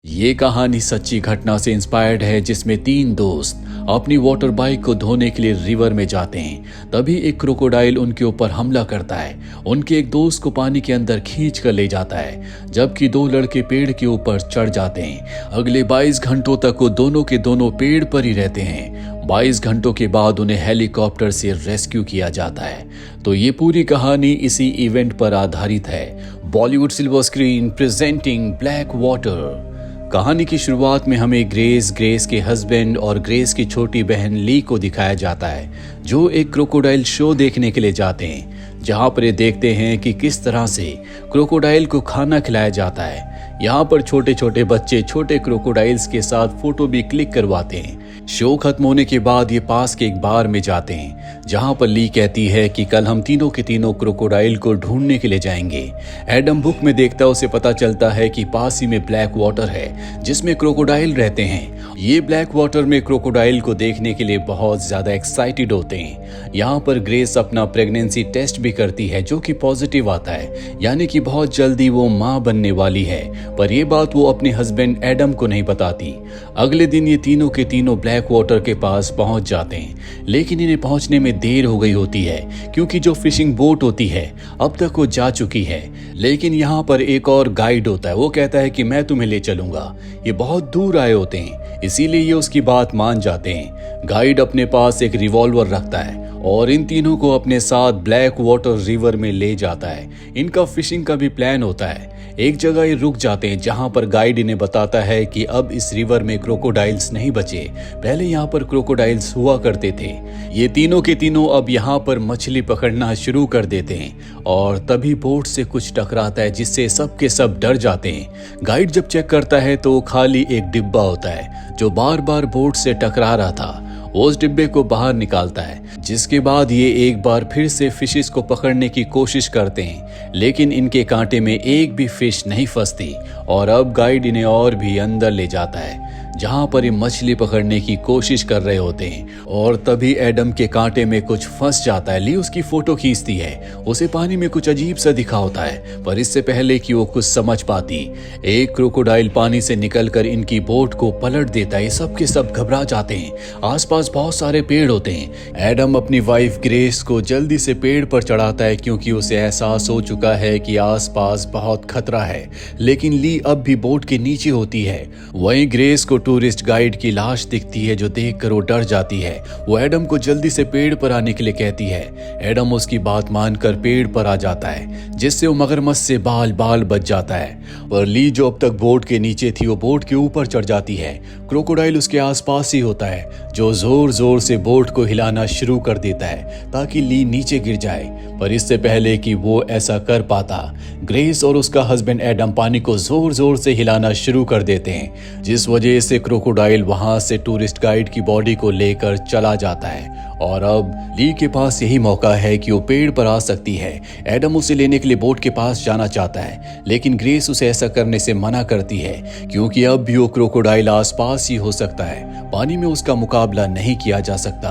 ये कहानी सच्ची घटना से इंस्पायर्ड है जिसमें तीन दोस्त अपनी वाटर बाइक को धोने के लिए रिवर में जाते हैं। तभी एक क्रोकोडाइल उनके ऊपर हमला करता है। उनके एक दोस्त को पानी के अंदर खींच कर ले जाता है, जबकि दो लड़के पेड़ के ऊपर चढ़ जाते हैं। अगले 22 घंटों तक वो दोनों के दोनों पेड़ पर ही रहते हैं। 22 घंटों के बाद उन्हें हेलीकॉप्टर से रेस्क्यू किया जाता है। तो ये पूरी कहानी इसी इवेंट पर आधारित है। Bollywood silver screen presenting black water. कहानी की शुरुआत में हमें ग्रेस के हस्बैंड और ग्रेस की छोटी बहन ली को दिखाया जाता है, जो एक क्रोकोडाइल शो देखने के लिए जाते हैं, जहां पर ये देखते हैं कि किस तरह से क्रोकोडाइल को खाना खिलाया जाता है। यहाँ पर छोटे छोटे बच्चे छोटे क्रोकोडाइल्स के साथ फोटो भी क्लिक करवाते हैं। शो खत्म होने के बाद ये पास के एक बार में जाते हैं, जहां पर ली कहती है कि कल हम तीनों के तीनों क्रोकोडाइल को ढूंढने के लिए जाएंगे। एडम बुक में देखता उसे पता चलता है कि पास ही में ब्लैक वाटर है जिसमें क्रोकोडाइल रहते हैं। ये ब्लैक वाटर में क्रोकोडाइल को देखने के लिए बहुत ज्यादा एक्साइटेड होते हैं। यहाँ पर ग्रेस अपना प्रेगनेंसी टेस्ट भी करती है, जो कि पॉजिटिव आता है, यानी कि बहुत जल्दी वो माँ बनने वाली है। पर यह बात वो अपने हस्बैंड एडम को नहीं बताती। अगले दिन ये तीनों के तीनों ब्लैक वाटर के पास पहुंच जाते हैं, लेकिन इन्हें पहुंचने में देर हो गई होती है, क्योंकि जो फिशिंग बोट होती है अब तक वो जा चुकी है। लेकिन यहाँ पर एक और गाइड होता है। वो कहता है कि मैं तुम्हें ले चलूंगा। ये बहुत दूर आए होते हैं, इसीलिए ये उसकी बात मान जाते हैं। गाइड अपने पास एक रिवॉल्वर रखता है और इन तीनों को अपने साथ ब्लैक वाटर रिवर में ले जाता है। इनका फिशिंग का भी प्लान होता है। एक जगह ये रुक जाते हैं, जहां पर गाइड इन्हें बताता है कि अब इस रिवर में क्रोकोडाइल्स नहीं बचे, पहले यहाँ पर क्रोकोडाइल्स हुआ करते थे। ये तीनों के तीनों अब यहाँ पर मछली पकड़ना शुरू कर देते हैं और तभी बोट से कुछ टकराता है, जिससे सब के सब डर जाते हैं। गाइड जब चेक करता है तो खाली एक डिब्बा होता है जो बार बार बोट से टकरा रहा था। उस डिब्बे को बाहर निकालता है, जिसके बाद ये एक बार फिर से फिशेस को पकड़ने की कोशिश करते हैं, लेकिन इनके कांटे में एक भी फिश नहीं फंसती और अब गाइड इन्हें और भी अंदर ले जाता है, जहां पर ये मछली पकड़ने की कोशिश कर रहे होते हैं। और तभी एडम के कांटे में कुछ फंस जाता है। ली उसकी फोटो खींचती है। उसे पानी में कुछ अजीब सा दिखा होता है, पर इससे पहले कि वो कुछ समझ पाती, एक क्रोकोडाइल पानी से निकलकर इनकी बोट को पलट देता है। सब के सब घबरा जाते हैं। आसपास बहुत सारे पेड़ होते हैं। एडम अपनी वाइफ ग्रेस को जल्दी से पेड़ पर चढ़ाता है, क्योंकि उसे एहसास हो चुका है कि आसपास बहुत खतरा है। लेकिन ली अब भी बोट के नीचे होती है। वहीं ग्रेस को टूरिस्ट गाइड की लाश दिखती है, जो देखकर वो डर जाती है। वो एडम को जल्दी से पेड़ पर आने के लिए कहती है। एडम उसकी बात मानकर पेड़ पर आ जाता है, जिससे वो मगरमच्छ से बाल बाल बच जाता है। पर ली, जो अब तक बोट के नीचे थी, वो बोट के ऊपर चढ़ जाती है। क्रोकोडाइल उसके आसपास ही होता है, जो जोर जोर से बोट को हिलाना शुरू कर देता है ताकि ली नीचे गिर जाए। पर इससे पहले कि वो ऐसा कर पाता, ग्रेस और उसका हस्बैंड एडम पानी को जोर जोर से हिलाना शुरू कर देते हैं, जिस वजह से क्रोकोडाइल वहां से टूरिस्ट गाइड की बॉडी को लेकर चला जाता है। और अब ली के पास यही मौका है कि वो पेड़ पर आ सकती है। एडम उसे लेने के लिए बोट के पास जाना चाहता है, लेकिन ग्रेस उसे ऐसा करने से मना करती है, क्योंकि अब भी वो क्रोकोडाइल आसपास ही हो सकता है। पानी में उसका मुकाबला नहीं किया जा सकता।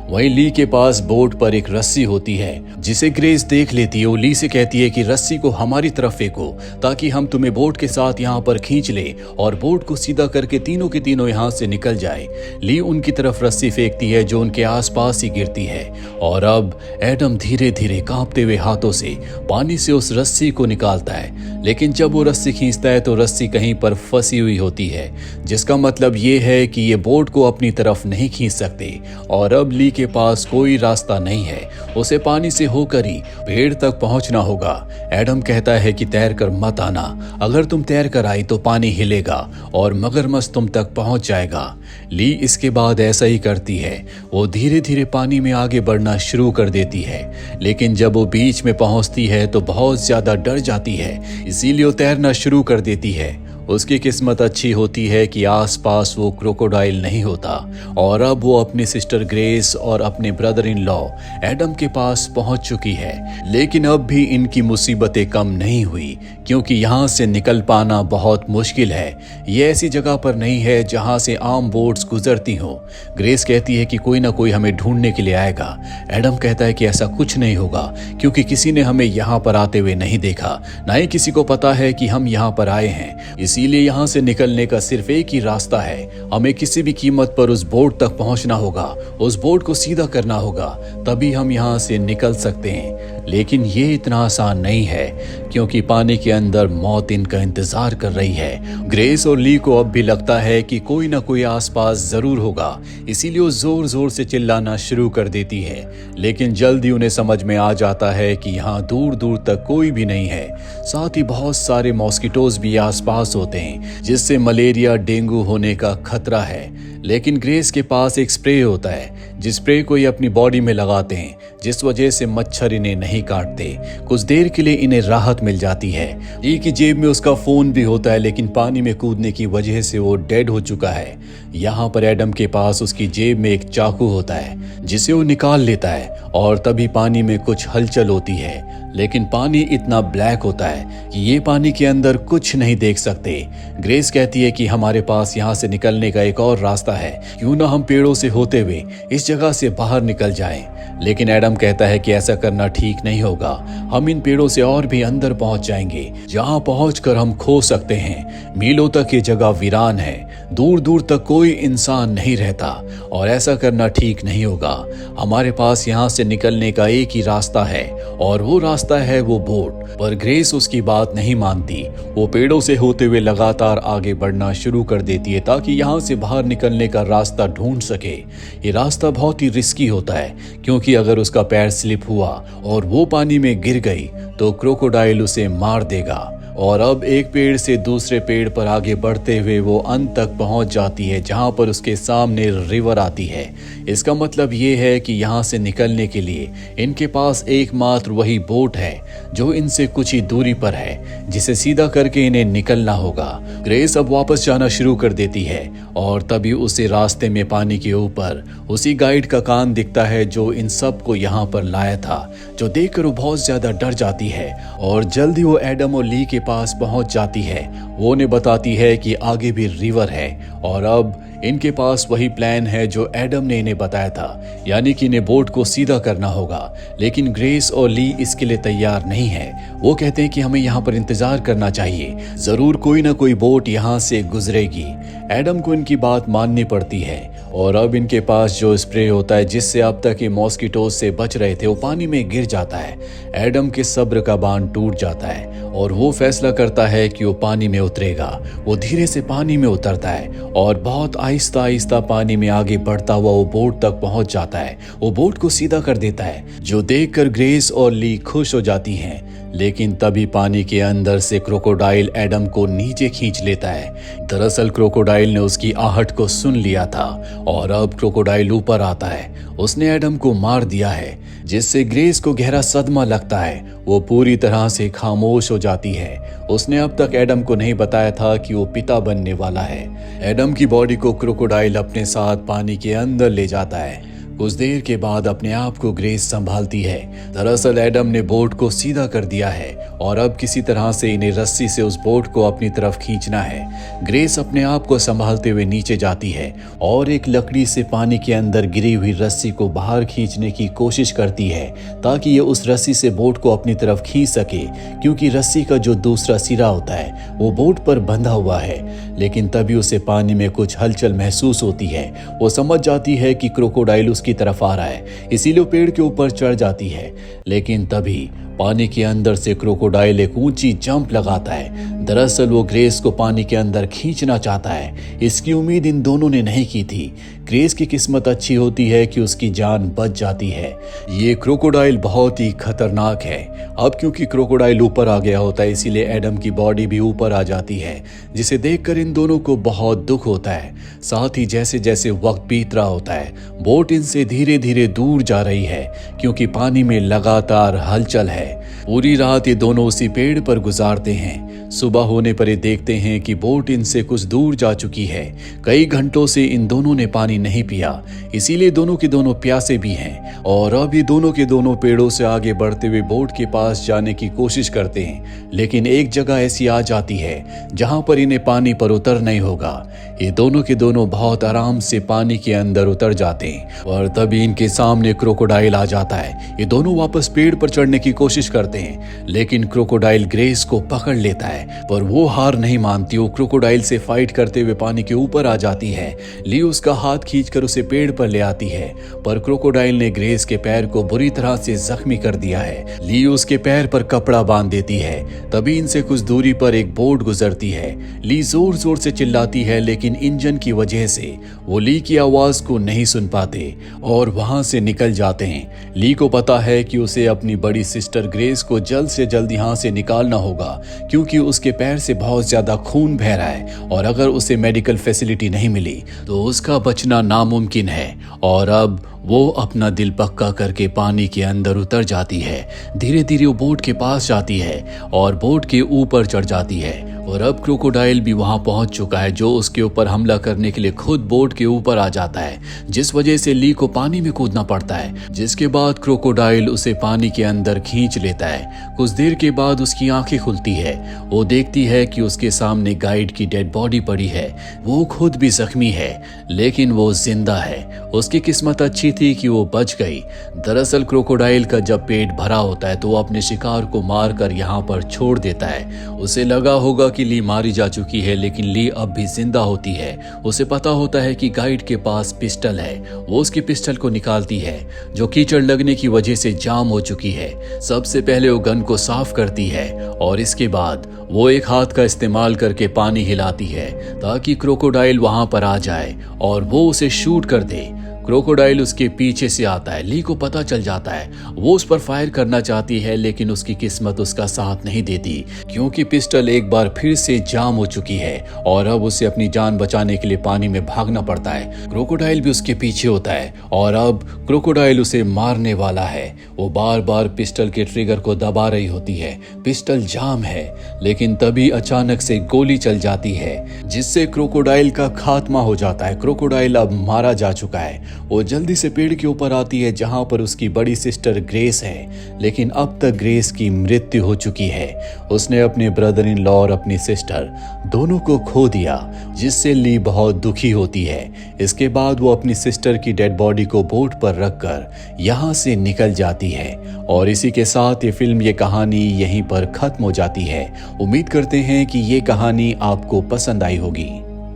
वहीं ली के पास बोट पर एक रस्सी होती है, जिसे ग्रेस देख लेती है। वो ली से कहती है कि रस्सी को हमारी तरफ फेंको, ताकि हम तुम्हें बोट के साथ यहाँ पर खींच ले और बोट को सीधा करके तीनों के तीनों यहाँ से निकल जाए। ली उनकी तरफ रस्सी फेंकती है, जो उनके आसपास ही गिरती है। और अब एडम धीरे धीरे कांपते हुए हाथों से पानी से उस रस्सी को निकालता है, लेकिन जब वो रस्सी खींचता है तो रस्सी कहीं पर फंसी हुई होती है, जिसका मतलब ये है कि ये बोट को अपनी तरफ नहीं खींच सकते। और अब ली के पास कोई रास्ता नहीं है, उसे पानी से होकर ही पेड़ तक पहुंचना होगा। एडम कहता है कि तैर कर मत आना, अगर तुम तैर कर आई तो पानी हिलेगा और मगरमच्छ तुम तक पहुंच जाएगा। ली इसके बाद ऐसा ही करती है। वो धीरे धीरे पानी में आगे बढ़ना शुरू कर देती है, लेकिन जब वो बीच में पहुंचती है तो बहुत ज्यादा डर जाती है, इसीलिए वो तैरना शुरू कर देती है। उसकी किस्मत अच्छी होती है कि आसपास वो क्रोकोडाइल नहीं होता और अब वो अपनी सिस्टर ग्रेस और अपने ब्रदर इन लॉ एडम के पास पहुंच चुकी है। लेकिन अब भी इनकी मुसीबतें कम नहीं हुई, क्योंकि यहाँ से निकल पाना बहुत मुश्किल है। ये ऐसी जगह पर नहीं है जहाँ से आम बोट्स गुजरती हो। ग्रेस कहती है कि कोई ना कोई हमें ढूंढने के लिए आएगा। एडम कहता है कि ऐसा कुछ नहीं होगा, क्योंकि किसी ने हमें यहाँ पर आते हुए नहीं देखा, ना ही किसी को पता है कि हम यहाँ पर आए हैं। इसीलिए यहाँ से निकलने का सिर्फ एक ही रास्ता है। हमें किसी भी कीमत पर उस बोट तक पहुंचना होगा, उस बोट को सीधा करना होगा, तभी हम यहाँ से निकल सकते हैं। लेकिन ये इतना आसान नहीं है, क्योंकि पानी के अंदर मौत इनका इंतजार कर रही है। ग्रेस और ली को अब भी लगता है कि कोई ना कोई आसपास जरूर होगा, इसीलिए वो जोर जोर से चिल्लाना शुरू कर देती है। लेकिन जल्दी उन्हें समझ में आ जाता है कि यहाँ दूर दूर तक कोई भी नहीं है। साथ ही बहुत सारे मॉस्किटोज भी आसपास होते हैं, जिससे मलेरिया, डेंगू होने का खतरा है। लेकिन ग्रेस के पास एक स्प्रे होता है, जिस स्प्रे को ये अपनी बॉडी में लगाते हैं, जिस वजह से मच्छर इन्हें नहीं काटते। कुछ देर के लिए इन्हें राहत मिल जाती है। ली की जेब में उसका फोन भी होता है, लेकिन पानी में कूदने की वजह से वो डेड हो चुका है। यहाँ पर एडम के पास उसकी जेब में एक चाकू होता है, जिसे वो निकाल लेता है और तभी पानी में कुछ हलचल होती है। लेकिन पानी इतना ब्लैक होता है कि ये पानी के अंदर कुछ नहीं देख सकते। ग्रेस कहती है कि हमारे पास यहाँ से निकलने का एक और रास्ता है, क्यों ना हम पेड़ों से होते हुए इस जगह से बाहर निकल जाएं। लेकिन एडम कहता है कि ऐसा करना ठीक नहीं होगा। हम इन पेड़ों से और भी अंदर पहुंच जाएंगे, जहां पहुंचकर हम खो सकते हैं। मीलों तक ये जगह वीरान है, दूर दूर तक कोई इंसान नहीं रहता और ऐसा करना ठीक नहीं होगा। हमारे पास यहाँ से निकलने का एक ही रास्ता है और वो रास्ता है वो बोट। पर ग्रेस उसकी बात नहीं मानती। वो पेड़ों से होते हुए लगातार आगे बढ़ना शुरू कर देती है ताकि यहाँ से बाहर निकलने का रास्ता ढूंढ सके। ये रास्ता बहुत ही रिस्की होता है, क्योंकि अगर उसका पैर स्लिप हुआ और वो पानी में गिर गई तो क्रोकोडाइल उसे मार देगा। और अब एक पेड़ से दूसरे पेड़ पर आगे बढ़ते हुए वो अंत तक पहुंच जाती है, जहां पर उसके सामने रिवर आती है। इसका मतलब ये है कि यहाँ से निकलने के लिए इनके पास एकमात्र वही बोट है, जो इनसे कुछ ही दूरी पर है, जिसे सीधा करके इन्हें निकलना होगा। ग्रेस अब वापस जाना शुरू कर देती है और तभी उसे रास्ते में पानी के ऊपर उसी गाइड का कान दिखता है, जो इन सब को यहाँ पर लाया था, जो देखकर वो बहुत ज्यादा डर जाती है और जल्दी वो एडम और ली के पास पहुंच जाती है। वो उन्हें बताती है कि आगे भी रिवर है और अब इनके पास वही प्लान है जो एडम ने इन्हें बताया था, यानी कि इन्हें बोट को सीधा करना होगा। लेकिन ग्रेस और ली इसके लिए तैयार नहीं है। वो कहते हैं कि हमें यहाँ पर इंतजार करना चाहिए, जरूर कोई ना कोई बोट यहाँ से गुजरेगी। एडम को इनकी बात माननी पड़ती है और अब इनके पास जो स्प्रे होता है, जिससे अब तक ये मॉस्किटोज से बच रहे थे, वो पानी में गिर जाता है। एडम के सब्र का बांध टूट जाता है और वो फैसला करता है कि वो पानी में उतरेगा। वो धीरे से पानी में उतरता है और बहुत आहिस्ता आहिस्ता पानी में आगे बढ़ता हुआ वो बोट तक पहुंच जाता है। वो बोट को सीधा कर देता है, जो देखकर ग्रेस और ली खुश हो जाती हैं। लेकिन तभी पानी के अंदर से क्रोकोडाइल एडम को नीचे खींच लेता है। दरअसल क्रोकोडाइल ने उसकी आहट को सुन लिया था और अब क्रोकोडाइल ऊपर आता है। उसने एडम को मार दिया है, जिससे ग्रेस को गहरा सदमा लगता है। वो पूरी तरह से खामोश हो जाती है। उसने अब तक एडम को नहीं बताया था कि वो पिता बनने वाला है। एडम की बॉडी को क्रोकोडाइल अपने साथ पानी के अंदर ले जाता है। कुछ देर के बाद अपने आप को ग्रेस संभालती है। दरअसल एडम ने बोट को सीधा कर दिया है और अब किसी तरह से इन्हें रस्सी से उस बोट को अपनी तरफ खींचना है। ग्रेस अपने आप को संभालते हुए नीचे जाती है और एक लकड़ी से पानी के अंदर गिरी हुई रस्सी को बाहर खींचने की कोशिश करती है, ताकि ये उस रस्सी से बोट को अपनी तरफ खींच सके, क्योंकि रस्सी का जो दूसरा सिरा होता है वो बोट पर बंधा हुआ है। लेकिन तभी उसे पानी में कुछ हलचल महसूस होती है। वो समझ जाती है कि क्रोकोडाइल उसकी तरफ आ रहा है, इसीलिए पेड़ के ऊपर चढ़ जाती है। लेकिन तभी पानी के अंदर से क्रोकोडाइल एक ऊंची जंप लगाता है। दरअसल वो ग्रेस को पानी के अंदर खींचना चाहता है। इसकी उम्मीद इन दोनों ने नहीं की थी। ग्रेस की किस्मत अच्छी होती है कि उसकी जान बच जाती है। ये क्रोकोडाइल बहुत ही खतरनाक है। अब क्योंकि क्रोकोडाइल ऊपर आ गया होता है, इसीलिए एडम की बॉडी भी ऊपर आ जाती है, जिसे देखकर इन दोनों को बहुत दुख होता है। साथ ही जैसे जैसे वक्त बीत रहा होता है, बोट इनसे धीरे धीरे दूर जा रही है, क्योंकि पानी में लगातार हलचल है। पूरी रात ये दोनों उसी पेड़ पर गुजारते हैं। सुबह होने पर ये देखते हैं कि बोट इनसे कुछ दूर जा चुकी है। कई घंटों से इन दोनों ने पानी नहीं पिया, इसीलिए दोनों के दोनों प्यासे भी हैं और अब ये दोनों के दोनों पेड़ों से आगे बढ़ते हुए बोट के पास जाने की कोशिश करते हैं। लेकिन एक जगह ऐसी आ जाती है जहां पर इन्हें पानी पर उतरना ही होगा। ये दोनों के दोनों बहुत आराम से पानी के अंदर उतर जाते हैं और तभी इनके सामने क्रोकोडाइल आ जाता है। ये दोनों वापस पेड़ पर चढ़ने की कोशिश कोशिश करते हैं, लेकिन क्रोकोडाइल ग्रेस को पकड़ लेता है। पर वो हार नहीं मानती, वो क्रोकोडाइल से फाइट करते हुए पानी के ऊपर आ जाती है। ली उसका हाथ खींचकर उसे पेड़ पर ले आती है, पर क्रोकोडाइल ने ग्रेस के पैर को बुरी तरह से जख्मी कर दिया है। ली उसके पैर पर कपड़ा बांध देती है। तभी इनसे कुछ दूरी पर एक बोट गुजरती है। ली जोर जोर से चिल्लाती है, लेकिन इंजन की वजह से वो ली की आवाज को नहीं सुन पाते और वहां से निकल जाते हैं। ली को पता है कि उसे अपनी बड़ी सिस्टर ग्रेस को जल्द से जल्द यहाँ से निकालना होगा, क्योंकि उसके पैर से बहुत ज्यादा खून बह रहा है और अगर उसे मेडिकल फैसिलिटी नहीं मिली तो उसका बचना नामुमकिन है। और अब वो अपना दिल पक्का करके पानी के अंदर उतर जाती है। धीरे धीरे वो बोट के पास जाती है और बोट के ऊपर चढ़ जाती है। और अब क्रोकोडाइल भी वहां पहुंच चुका है, जो उसके ऊपर हमला करने के लिए खुद बोट के ऊपर आ जाता है, जिस वजह से ली को पानी में कूदना पड़ता है। जिसके बाद क्रोकोडाइल उसे पानी के अंदर खींच लेता है। कुछ देर के बाद उसकी आंखें खुलती है। वो देखती है कि उसके सामने गाइड की डेड बॉडी पड़ी है। वो खुद भी जख्मी है, लेकिन वो जिंदा है। उसकी किस्मत अच्छी थी कि वो बच गई। दरअसल क्रोकोडाइल का जब पेट भरा होता है तो वो अपने शिकार को मारकर यहाँ पर छोड़ देता है। उसे लगा होगा कि ली मारी जा चुकी है, लेकिन ली अब भी जिंदा होती है। उसे पता होता है कि गाइड के पास पिस्टल है। वो उसकी पिस्टल को निकालती है, जो कीचड़ लगने की वजह से जाम हो चुकी है। सबसे पहले वो गन को साफ करती है और इसके बाद वो एक हाथ का इस्तेमाल करके पानी हिलाती है ताकि क्रोकोडाइल वहां पर आ जाए और वो उसे शूट कर दे। क्रोकोडाइल उसके पीछे से आता है। ली को पता चल जाता है। वो उस पर फायर करना चाहती है, लेकिन उसकी किस्मत उसका साथ नहीं देती, क्योंकि पिस्टल एक बार फिर से जाम हो चुकी है और अब उसे अपनी जान बचाने के लिए पानी में भागना पड़ता है। क्रोकोडाइल भी उसके पीछे होता है और अब क्रोकोडाइल उसे मारने वाला है। वो बार बार पिस्टल के ट्रिगर को दबा रही होती है। पिस्टल जाम है, लेकिन तभी अचानक से गोली चल जाती है, जिससे क्रोकोडाइल का खात्मा हो जाता है। क्रोकोडाइल अब मारा जा चुका है। वो जल्दी से पेड़ के ऊपर आती है, जहां पर उसकी बड़ी सिस्टर ग्रेस है, लेकिन अब तक ग्रेस की मृत्यु हो चुकी है। उसने अपने ब्रदर इन लॉ और अपनी सिस्टर दोनों को खो दिया, जिससे ली बहुत दुखी होती है। इसके बाद वो अपनी सिस्टर की डेड बॉडी को बोट पर रखकर यहाँ से निकल जाती है। और इसी के साथ ये फिल्म, ये कहानी यहीं पर खत्म हो जाती है। उम्मीद करते हैं कि ये कहानी आपको पसंद आई होगी।